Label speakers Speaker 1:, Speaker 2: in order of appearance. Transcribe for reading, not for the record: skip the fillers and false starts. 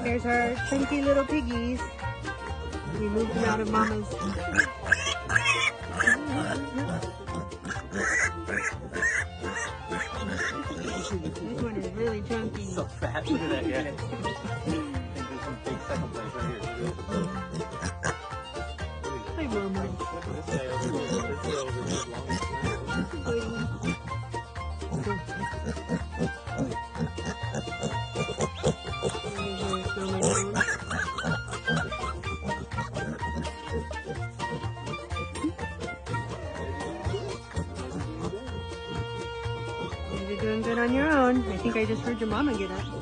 Speaker 1: There's our chunky little piggies. We moved them out of Mama's. This one is really chunky.
Speaker 2: So fat. Look at that guy. There's some big second place right here.
Speaker 1: Hi, Mama.
Speaker 2: This guy over here. This guy over here.
Speaker 1: You're doing good on your own. I think I just heard your mama get up.